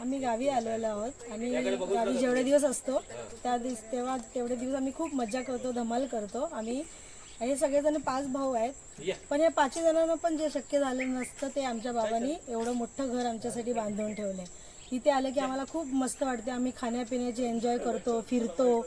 आम्ही गावी आलेलो आहोत आणि गावी जेवढे दिवस असतो तेवढे दिवस आम्ही खूप मजा करतो, धमाल करतो आम्ही. हे सगळेजण 5 भाऊ आहेत, पण या 5 जणांना पण जे शक्य झालं नसतं ते आमच्या बाबांनी एवढं मोठं घर आमच्यासाठी बांधून ठेवलं आहे. इथे आलं की आम्हाला खूप मस्त वाटते. आम्ही खाण्यापिण्याचे एन्जॉय करतो, फिरतो,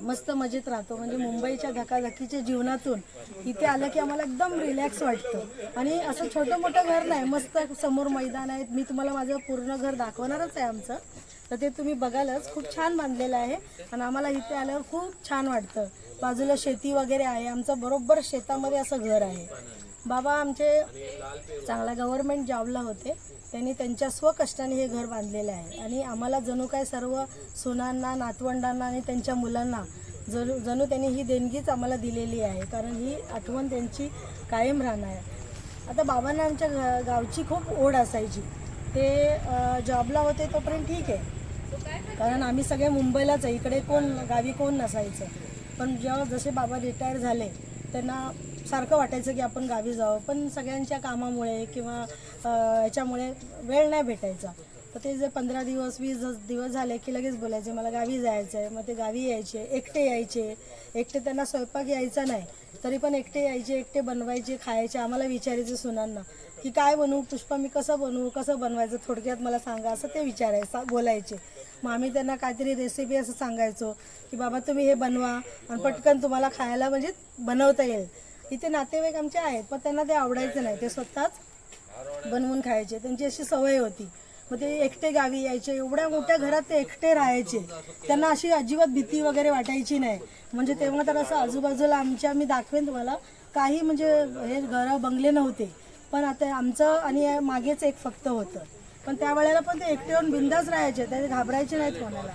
मस्त मजेत राहतो. म्हणजे मुंबईच्या धकाधकीच्या जीवनातून इथे आलं की आम्हाला एकदम रिलॅक्स वाटतं. आणि असं छोटं मोठं घर नाही, मस्त समोर मैदान आहेत. मी तुम्हाला माझं पूर्ण घर दाखवणारच आहे आमचं, तर ते तुम्ही बघालच. खूप छान बांधलेलं आहे आणि आम्हाला इथे आल्यावर खूप छान वाटतं. बाजूला शेती वगैरे आहे, आमचं बरोबर शेतामध्ये असं घर आहे. बाबा आमचे चांगला गव्हर्नमेंट जॉबला होते, त्यांनी त्यांच्या स्वकष्टाने हे घर बांधलेलं आहे. आणि आम्हाला जणू काय सर्व सुनांना, नातवंडांना आणि त्यांच्या मुलांना जणू त्यांनी ही देणगीच आम्हाला दिलेली आहे, कारण ही आठवण त्यांची कायम राहणार आहे. आता बाबांना आमच्या गावची खूप ओढ असायची. ते जॉबला होते तोपर्यंत ठीक आहे, कारण आम्ही सगळे मुंबईलाच आहे, इकडे गावी कोण नसायचं. पण जेव्हा जसे बाबा रिटायर झाले त्यांना सारखं वाटायचं की आपण गावी जावं, पण सगळ्यांच्या कामामुळे किंवा याच्यामुळे वेळ नाही भेटायचा. तर ते जे 15 दिवस 20 दिवस झाले की लगेच बोलायचे मला गावी जायचं आहे. मग ते गावी यायचे, एकटे यायचे. एकटे त्यांना स्वयंपाक यायचा नाही, तरी पण एकटे यायचे, एकटे बनवायचे, खायचे. आम्हाला विचारायचे सुनांना की काय बनवू पुष्पा, मी कसं बनवू, कसं बनवायचं, थोडक्यात मला सांगा, असं ते बोलायचे. मग आम्ही त्यांना काहीतरी रेसिपी असं सांगायचो की बाबा तुम्ही हे बनवा आणि पटकन तुम्हाला खायला म्हणजे बनवता येईल. इथे नातेवाईक आमचे आहेत, पण त्यांना ते आवडायचं नाही, ते स्वतःच बनवून खायचे, त्यांची अशी सवय होती. मग ते एकटे गावी यायचे, एवढ्या मोठ्या घरात ते एकटे राहायचे. त्यांना अशी अजिबात भीती वगैरे वाटायची नाही. म्हणजे तेव्हा तर असं आजूबाजूला मी दाखवेन तुम्हाला, काही म्हणजे हे घरं बंगले नव्हते, पण आता आमचं आणि मागेच एक फक्त होतं. पण त्यावेळेला पण ते एकटे येऊन बिंदास राहायचे, ते घाबरायचे नाहीत कोणाला.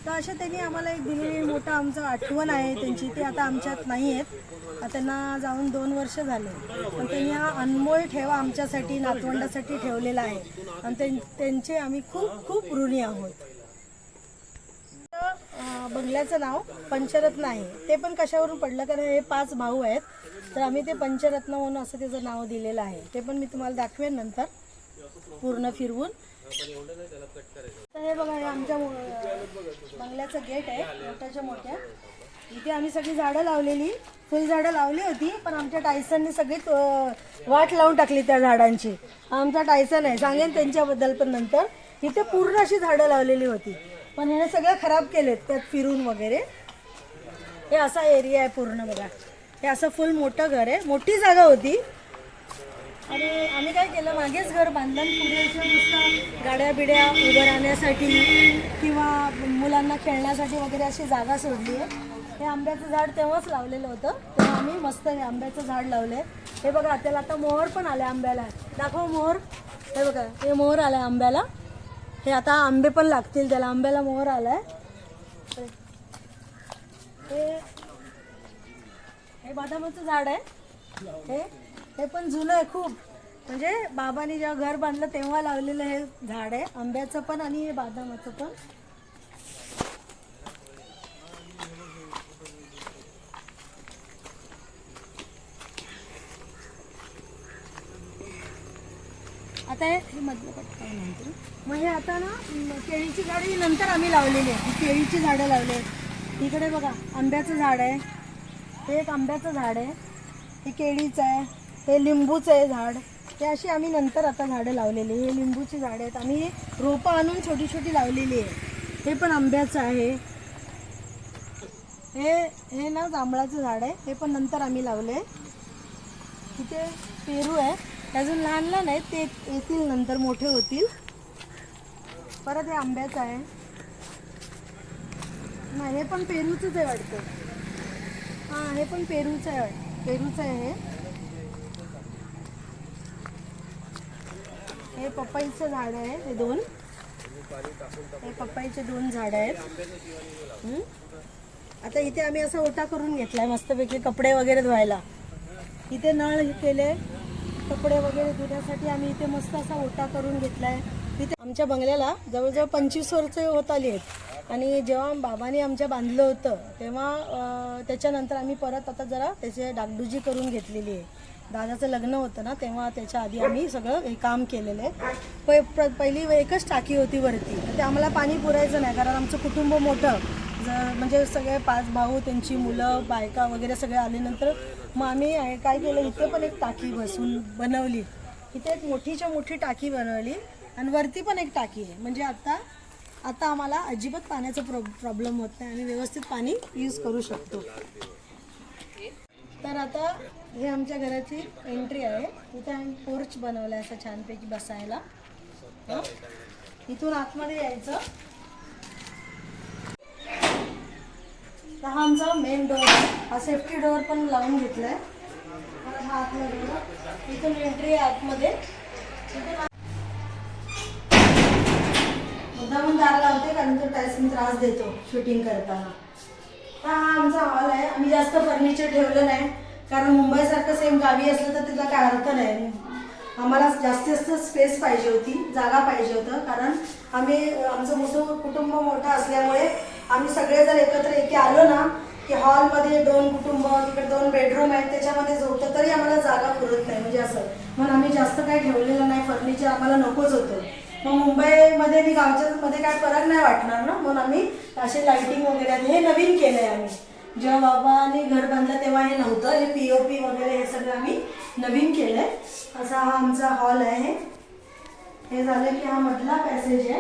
तर अशा त्यांनी आम्हाला एक दिलेली मोठं आमचं आठवण आहे त्यांची. ते आता आमच्यात नाही आहेत, त्यांना जाऊन 2 वर्ष झाले, पण त्यांनी हा अनमोल ठेवा आमच्यासाठी, नातवंडासाठी ठेवलेला आहे आणि त्यांचे आम्ही खूप खूप ऋणी आहोत. बंगल्याचं नाव पंचरत्न आहे. ते पण कशावरून पडलं, कारण हे 5 भाऊ आहेत, तर आम्ही ते पंचरत्न म्हणून असं त्याचं नाव दिलेलं आहे. ते पण मी तुम्हाला दाखवेन नंतर पूर्ण फिरवून. तर हे बघा, हे आमच्या बंगल्याचं गेट आहे मोठ्याच्या मोठ्या. इथे आम्ही सगळी झाडं लावलेली, फुलझाडं लावली होती, पण आमच्या टायसनने सगळी वाट लावून टाकली त्या झाडांची. आमचा टायसन आहे, सांगेन त्यांच्याबद्दल पण नंतर. इथे पूर्ण अशी झाडं लावलेली होती, पण ह्याने सगळं खराब केलेत त्यात फिरून वगैरे. हे असा एरिया आहे पूर्ण बघा. हे असं फुल मोठं घर आहे, मोठी जागा होती. आणि आम्ही काय केलं, मागेच घर बांधलं, पुढे नुसतं गाड्या बिड्या उभं राहण्यासाठी किंवा मुलांना खेळण्यासाठी वगैरे अशी जागा सोडली आहे. हे आंब्याचं झाड तेव्हाच लावलेलं होतं, तेव्हा आम्ही मस्त हे आंब्याचं झाड लावलं आहे. हे बघा, त्याला आता मोहर पण आले आंब्याला. दाखव मोहर. हे बघा, हे मोहर आलं आहे आंब्याला. हे आता आंबे पण लागतील त्याला, आंब्याला मोहर आला आहे. हे बदामाचं झाड आहे. हे पण जुनं आहे खूप, म्हणजे बाबांनी जेव्हा घर बांधलं तेव्हा लावलेलं हे झाड आहे, आंब्याचं पण आणि हे बदामाचं पण. आता हे मधलं पटकन म्हणते. मग हे आता ना केळीची झाडं ही नंतर आम्ही लावलेली आहे. ही केळीची झाडं लावले. इकडे बघा आंब्याचं झाड आहे, हे एक आंब्याचं झाड आहे, हे केळीचं आहे, हे लिंबूचं आहे झाड. हे अशी आम्ही नंतर आता झाडं लावलेली. हे लिंबूची झाडं आहेत, आम्ही रोपं आणून छोटी छोटी लावलेली आहे. हे पण आंब्याचं आहे. हे ना जांभळाचं झाड आहे, हे पण नंतर आम्ही लावले. इथे पेरू आहे, अजून लहान लहान आहेत, ते येतील नंतर मोठे होतील. परत हे आंब्याचं आहे. नाही, हे पण पेरूचंच आहे वाटतं. हां, हे पण पेरूचं आहे, पेरूचं आहे. हे पपईचं झाड आहे, हे 2. हे पपईचे 2 झाड आहेत. आता इथे आम्ही असा ओटा करून घेतलाय मस्तपैकी कपडे वगैरे धुवायला. इथे नळ केले, कपडे वगैरे धुण्यासाठी आम्ही इथे मस्त असा ओटा करून घेतलाय. तिथे आमच्या बंगल्याला जवळजवळ 25 वर्ष होत आली आहेत. आणि जेव्हा बाबांनी आमच्या बांधलं होतं तेव्हा त्याच्यानंतर आम्ही परत आता जरा त्याची डागडुजी करून घेतलेली आहे. दादाचं लग्न होतं ना तेव्हा त्याच्या आधी आम्ही सगळं हे काम केलेलं आहे. पहिली एकच टाकी होती वरती, तर ते आम्हाला पाणी पुरायचं नाही कारण आमचं कुटुंब मोठं, म्हणजे सगळे 5 भाऊ, त्यांची मुलं, बायका वगैरे सगळे आल्यानंतर मग आम्ही काय केलं, इथे पण एक टाकी बनवली. इथे एक मोठीच्या मोठी टाकी बनवली आणि वरती पण एक टाकी आहे. म्हणजे आता आम्हाला अजिबात पाण्याचा प्रॉब्लेम होत नाही, आम्ही व्यवस्थित पाणी यूज करू शकतो. तर आता हे आमच्या घराची एंट्री आहे. इथे आम्ही पोर्च बनवला आहे असं छानपैकी बसायला. इथून आतमध्ये यायचं. तर हा आमचा मेन डोअर आहे. हा सेफ्टी डोअर पण लावून घेतला आहे. हा आतमध्ये इथून एंट्री आहे आतमध्ये. मुद्दामून दार लावते कारण तो टायसन त्रास देतो शूटिंग करताना. हा आमचा हॉल आहे. आम्ही जास्त फर्निचर ठेवलं नाही कारण मुंबईसारखं सेम गावी असलं तर त्याचा काय अर्थ नाही. आम्हाला जास्तीत जास्त स्पेस पाहिजे होती, जागा पाहिजे होतं, कारण आमचं कुटुंब मोठं असल्यामुळे आम्ही सगळे जर एकत्र एकी आलो ना की हॉलमध्ये 2 कुटुंब, तिकडे 2 बेडरूम आहेत, त्याच्यामध्ये झोपतं तरी आम्हाला जागा पुरत नाही. म्हणजे असं म्हणून आम्ही जास्त काही ठेवलेलं नाही, फर्निचर आम्हाला नकोच होतं. मग मुंबईमध्ये आणि गावच्यामध्ये काय फरक नाही वाटणार ना, म्हणून आम्ही असे लाईटिंग वगैरे हे नवीन केलं आहे. आम्ही जेव्हा बाबांनी घर बांधलं तेव्हा हे नव्हतं, हे POP वगैरे हे सगळं आम्ही नवीन केलं आहे. असा हा आमचा हॉल आहे. हे झालं की हा मधला पॅसेज आहे.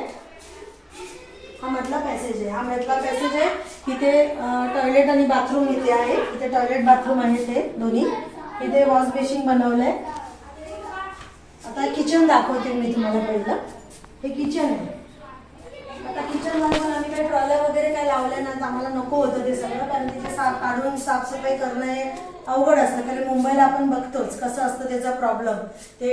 हा मधला पॅसेज आहे. इथे टॉयलेट आणि बाथरूम इथे आहे. इथे टॉयलेट बाथरूम आहे ते दोन्ही. इथे वॉश बेसिन बनवलं आहे. आता किचन दाखवते मी तुम्हाला. पहिलं हे किचन आहे. आता किचनमध्ये पण आम्ही काही ट्रॉल्या वगैरे काही लावल्या नाही, आम्हाला नको होतं ते सगळं, कारण तिथे काढून साफसफाई करणं हे अवघड असतं. कारण मुंबईला आपण बघतोच कसं असतं त्याचा प्रॉब्लेम. ते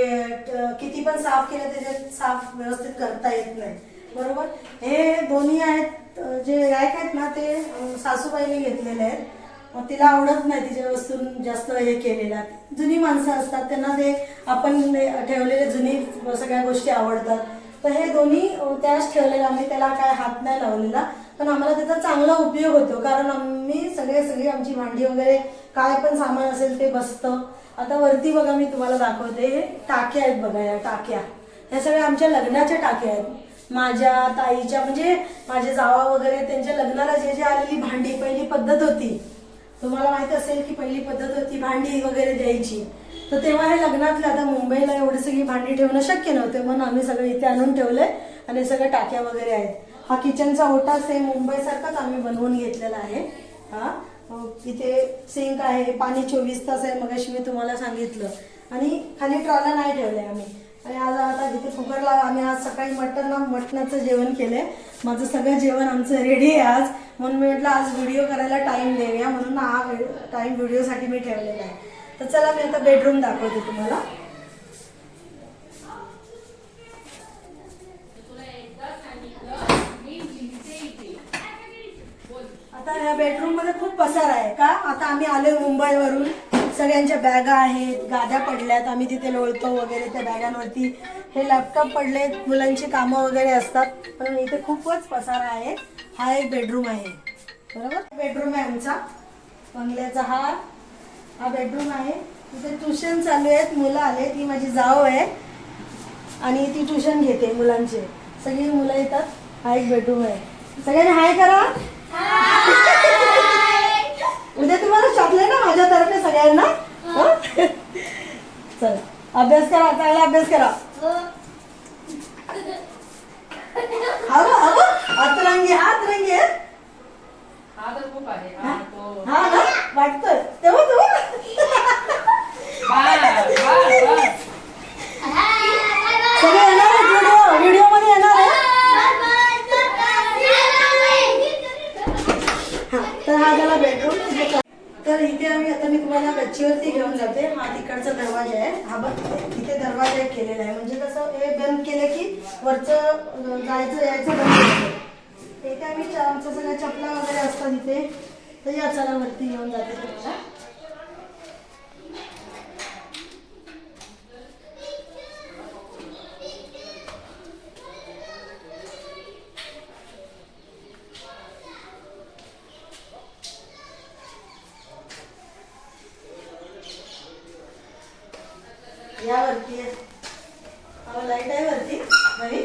किती पण साफ केलं त्याच्यात साफ व्यवस्थित करता येत नाही, बरोबर. हे दोन्ही आहेत जे रॅक आहेत ना, ते सासूबाईने घेतलेले आहेत. मग तिला आवडत नाही तिच्या वस्तून जास्त हे केलेलं. जुनी माणसं असतात त्यांना ते आपण ठेवलेले जुनी सगळ्या गोष्टी आवडतात. तर हे दोन्ही त्याच ठेवलेलं, आम्ही त्याला काय हात नाही लावलेला, पण आम्हाला त्याचा चांगला उपयोग होतो कारण आम्ही सगळी आमची भांडी वगैरे काय पण सामान असेल ते बसतं. आता वरती बघा मी तुम्हाला दाखवते. हे टाक्या आहेत बघा, या टाक्या ह्या सगळ्या आमच्या लग्नाच्या टाक्या आहेत. माझ्या ताईच्या, म्हणजे माझे जावा वगैरे त्यांच्या लग्नाला जे आलेली भांडी. पहिली पद्धत होती, तुम्हाला माहिती असेल की पहिली पद्धत होती भांडी वगैरे द्यायची. तर तेव्हा हे लग्नातलं, आता मुंबईला एवढी सगळी भांडी ठेवणं शक्य नव्हते, म्हणून आम्ही सगळं इथे आणून ठेवलंय आणि सगळ्या टाक्या वगैरे आहेत. हा किचनचा ओटा सेम मुंबईसारखाच आम्ही बनवून घेतलेला आहे. इथे सिंक आहे, पाणी 24 तास आहे, मगाशी मी तुम्हाला सांगितलं. आणि खाली ट्रॉला नाही ठेवलंय आम्ही. आणि आता इथे कुकरला आम्ही आज सकाळी मटणाचं जेवण केलंय. माझं सगळं जेवण आमचं रेडी आहे आज, म्हणून मी म्हटलं आज व्हिडिओ करायला टाईम देऊया, म्हणून हा टाईम व्हिडिओसाठी मी ठेवलेला आहे. तर चला मी आता बेडरूम दाखवते तुम्हाला. आता ह्या बेडरूम मध्ये खूप पसार आहे का, आता आम्ही आलोय मुंबईवरून, सगळ्यांच्या बॅगा आहेत, गाद्या पडल्यात, आम्ही तिथे लोळतो वगैरे त्या बॅगांवरती. हे लॅपटॉप पडलेत, मुलांची कामं वगैरे असतात, पण इथे खूपच पसारा आहे. हा एक बेडरूम आहे, बरोबर. बेडरूम आहे आमचा बंगल्याचा. हा बेडरूम आहे. तिथे ट्युशन चालू आहेत, मुलं आले. ती माझी जाव आहे आणि ती ट्युशन घेते मुलांचे, सगळी मुलं येतात. हा एक बेडरूम आहे. सगळ्यांनी हाय करा. उद्या तुम्हाला चॉकलेट ना माझ्यातर्फे सगळ्यांना. चला अभ्यास करा, चांगला अभ्यास करा. हातरंगी हातरंगी हा ना वाटतोय तेव्हा सगळे येणार आहेत व्हिडिओ मध्ये येणार आहे. तर हा झाला बेडरूम. तर इथे आता मी तुम्हाला गच्चीवरती घेऊन जाते. हा तिकडचा दरवाजा आहे. हा बघ इथे दरवाजा केलेला आहे, म्हणजे कसं हे बंद केलं की वरचं जायचं यायचं बंद होतं. इथे आम्ही आमच्या सगळ्या चपला वगैरे असतात इथे. तर या चला वरती घेऊन जाते तुम्हाला. यावरती लाईट आहे वरती घरी.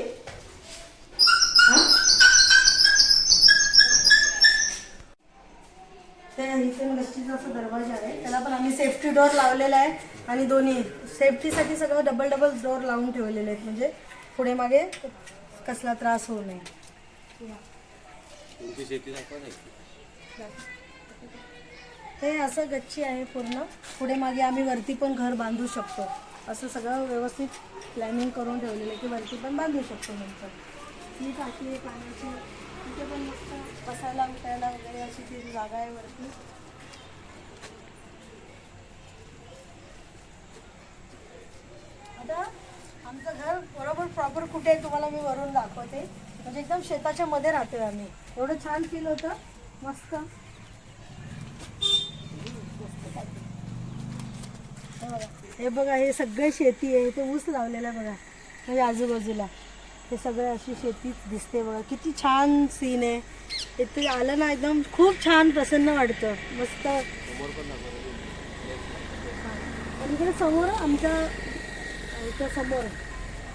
इथे गच्चीचा असा दरवाजा आहे, त्याला पण आम्ही सेफ्टी डोअर लावलेला आहे आणि दोन्ही सेफ्टीसाठी सगळं डबल डोअर लावून ठेवलेले आहेत, म्हणजे पुढे मागे कसला त्रास होऊ नये. हे असं गच्ची आहे पूर्ण, पुढे मागे आम्ही वरती पण घर बांधू शकतो. असं सगळं व्यवस्थित प्लॅनिंग करून ठेवलेलं आहे की वरती पण बांधू शकतो. नंतर ही टाकी आहे पाण्याची, तिथे पण मस्त बसायला उठायला वगैरे अशी ती जागा आहे वरती. आता आमचं घर बरोबर प्रॉपर कुठे आहे तुम्हाला मी वरून दाखवते. म्हणजे एकदम शेताच्या मध्ये राहतोय आम्ही. एवढं छान फील होतं, मस्त. हे बघा, हे सगळे शेती आहे, ते ऊस लावलेलं आहे बघा, म्हणजे आजूबाजूला हे सगळं अशी शेतीच दिसते बघा. किती छान सीन आहे. इथे आलं ना एकदम खूप छान प्रसन्न वाटतं, मस्त. इकडे समोर आमच्या इथं समोर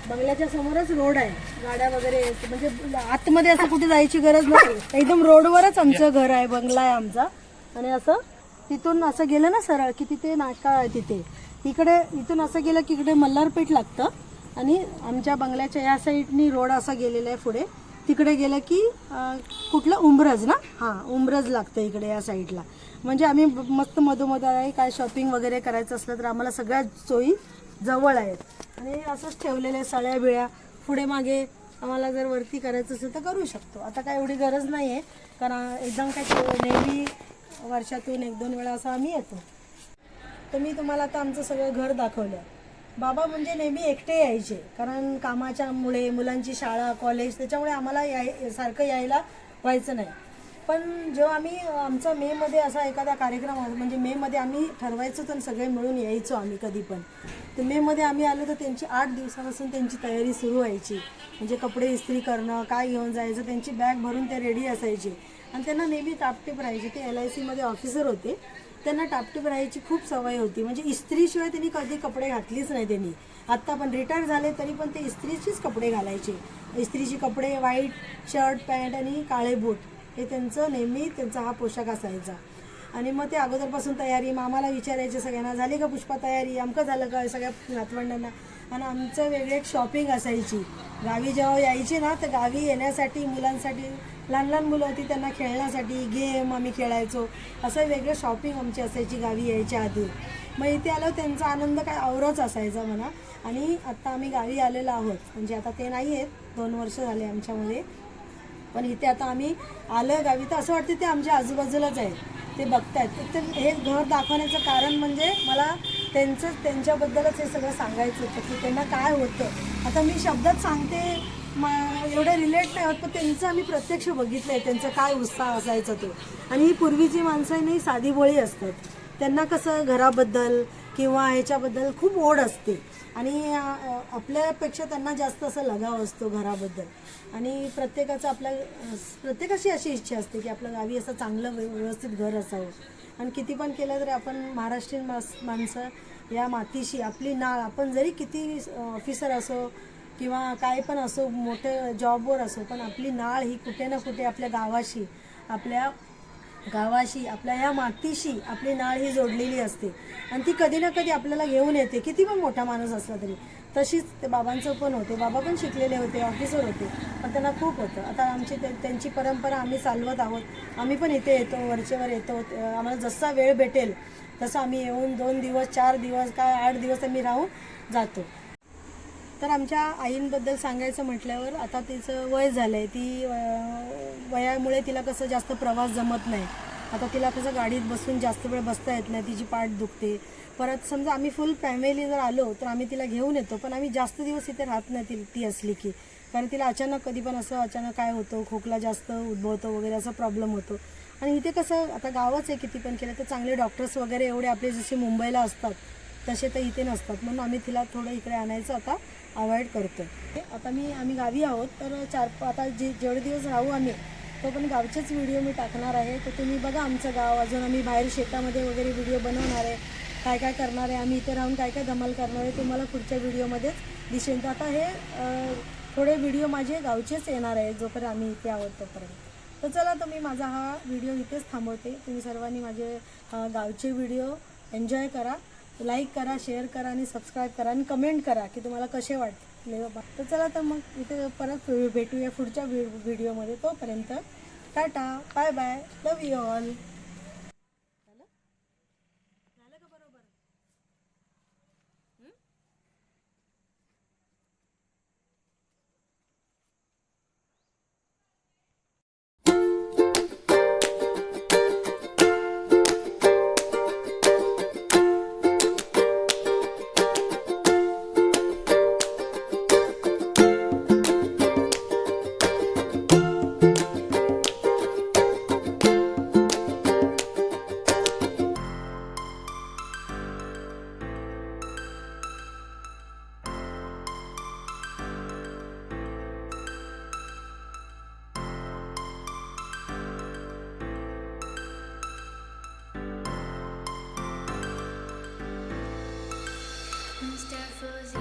बंगल्याच्या समोरच रोड आहे, गाड्या वगैरे, म्हणजे आतमध्ये असं कुठे जायची गरज नाही, एकदम रोडवरच आमचं घर आहे, बंगला आहे आमचा. आणि असं तिथून असं गेलं ना सरळ की तिथे नाका आहे, तिथे इकडे इथून असं गेलं की इकडे मल्हारपेठ लागतं आणि आमच्या बंगल्याच्या या साईडनी रोड असा गेलेला आहे. पुढे तिकडे गेलं की कुठलं उंबरज ना, हां उंबरज लागतं इकडे या साईडला. म्हणजे आम्ही मस्त मधोमध आहे, काय शॉपिंग वगैरे करायचं असलं तर आम्हाला सगळ्या सोयी जवळ आहेत. आणि असंच ठेवलेले सळ्या बिळ्या पुढे मागे. आम्हाला जर वरती करायचं असेल तर करू शकतो. आता काय एवढी गरज नाही आहे, कारण एकदम काय नेहमी वर्षातून 1-2 वेळा असं आम्ही येतो. तर मी तुम्हाला आता आमचं सगळं घर दाखवलं. बाबा म्हणजे नेहमी एकटे यायचे, कारण कामाच्यामुळे, मुलांची शाळा कॉलेज, त्याच्यामुळे आम्हाला सारखं यायला व्हायचं नाही. पण जेव्हा आम्ही आमचा मेमध्ये असा एखादा कार्यक्रम, म्हणजे मेमध्ये आम्ही ठरवायचो तर सगळे मिळून यायचो आम्ही कधी पण. तर मेमध्ये आम्ही आलो तर त्यांची 8 दिवसापासून त्यांची तयारी सुरू व्हायची. म्हणजे कपडे इस्त्री करणं, काय घेऊन जायचं, त्यांची बॅग भरून ते रेडी असायचे. आणि त्यांना नेहमी टापटीप राहायचे. ते LICमध्ये ऑफिसर होते, त्यांना टापटीप राहायची खूप सवय होती. म्हणजे इस्त्रीशिवाय त्यांनी कधी कपडे घातलीच नाही त्यांनी. आत्ता पण रिटायर झाले तरी पण ते इस्त्रीचीच कपडे घालायचे. इस्त्रीचे कपडे, व्हाईट शर्ट पॅन्ट आणि काळे बूट, हे त्यांचं नेहमी त्यांचा हा पोशाख असायचा. आणि मग ते अगोदरपासून तयारी, मामाला विचारायचे सगळ्यांना, झाली का पुष्पा तयारी, आमकं झालं का, सगळ्या नातवंडांना. आणि आमचं वेगळी एक शॉपिंग असायची. गावी जेव्हा यायची ना, तर गावी येण्यासाठी मुलांसाठी, लहान लहान मुलं होती त्यांना खेळण्यासाठी गेम आम्ही खेळायचो. असं वेगळं शॉपिंग आमची असायची गावी यायच्या आधी. मग इथे आलो त्यांचा आनंद काय औरच असायचा म्हणा. आणि आत्ता आम्ही गावी आलेलो आहोत, म्हणजे आता ते नाही आहेत, 2 वर्ष झाले आमच्यामध्ये. पण इथे आता आम्ही आलं गावी तर असं वाटतं ते आमच्या आजूबाजूलाच आहेत, ते बघतायत. तर हे घर दाखवण्याचं कारण म्हणजे मला त्यांच्याबद्दलच हे सगळं सांगायचं होतं की त्यांना काय होतं. आता मी शब्दात सांगते, एवढे रिलेट नाही होत, पण त्यांचं आम्ही प्रत्यक्ष बघितलं आहे, त्यांचा काय उत्साह असायचा तो. आणि ही पूर्वीची माणसं नाही साधीभोळी असतात, त्यांना कसं घराबद्दल किंवा ह्याच्याबद्दल खूप ओढ असते. आणि आपल्यापेक्षा त्यांना जास्त असं लगाव असतो घराबद्दल. आणि प्रत्येकाची अशी इच्छा असते की आपल्या गावी असं चांगलं व्यवस्थित घर असावं. आणि किती पण केलं तरी आपण महाराष्ट्रीयन माणसं या मातीशी आपली नाळ, आपण जरी किती ऑफिसर असो किंवा काय पण असो, मोठे जॉबवर असो, पण आपली नाळ ही कुठे ना कुठे आपल्या गावाशी, आपल्या या मातीशी आपली नाळ ही जोडलेली असते. आणि ती कधी ना कधी आपल्याला घेऊन येते, किती पण मोठा माणूस असला तरी. तशीच ते बाबांचं पण होते. बाबा पण शिकलेले होते, ऑफिसर होते, पण त्यांना खूप होतं. आता आमची त्यांची परंपरा आम्ही चालवत आहोत. आम्ही पण इथे येतो, वरचेवर येतो. आम्हाला जसा वेळ भेटेल तसं आम्ही येऊन 2 दिवस 4 दिवस काय 8 दिवस आम्ही राहून जातो. तर आमच्या आईंबद्दल सांगायचं म्हटल्यावर, आता तिचं वय झालं आहे, ती वयामुळे तिला कसं जास्त प्रवास जमत नाही. आता तिला कसं गाडीत बसून जास्त वेळ बसता येत नाही, तिची पाठ दुखते. परत समजा आम्ही फुल फॅमिली जर आलो तर आम्ही तिला घेऊन येतो, पण आम्ही जास्त दिवस इथे राहत नाही ती असली की. कारण तिला अचानक कधी पण असं अचानक काय होतं, खोकला जास्त उद्भवतो वगैरे असा प्रॉब्लेम होतो. आणि इथे कसं आता गावच आहे, किती पण केलं तर चांगले डॉक्टर्स वगैरे एवढे आपले जसे मुंबईला असतात तसे तर इथे नसतात. म्हणून आम्ही तिला थोडं इकडे आणायचं आता अवॉइड करतो. आता आम्ही गावी आहोत, तर आता जेवढे दिवस राहू आम्ही, तो पण गावचेच व्हिडिओ मी टाकणार आहे. तर तुम्ही बघा आमचं गाव. अजून आम्ही बाहेर शेतामध्ये वगैरे व्हिडिओ बनवणार आहे. काय काय करणार आहे, आम्ही इथे राहून काय काय धमाल करणार आहे तुम्हाला पुढच्या व्हिडिओमध्येच दिसेल. तर आता हे थोडे व्हिडिओ माझे गावचेच येणार आहे जोपर्यंत आम्ही इथे आहोत तोपर्यंत. तर चला, तर मी माझा हा व्हिडिओ इथेच थांबवते. तुम्ही सर्वांनी माझे गावचे व्हिडिओ एन्जॉय करा, लाईक करा, शेअर करा आणि सबस्क्राईब करा आणि कमेंट करा की तुम्हाला कसे वाटले बाबा. तर चला, तर मग इथे परत भेटूया पुढच्या व्हिडिओमध्ये. तोपर्यंत tata, bye bye, love you all. Mr. Fuzzy.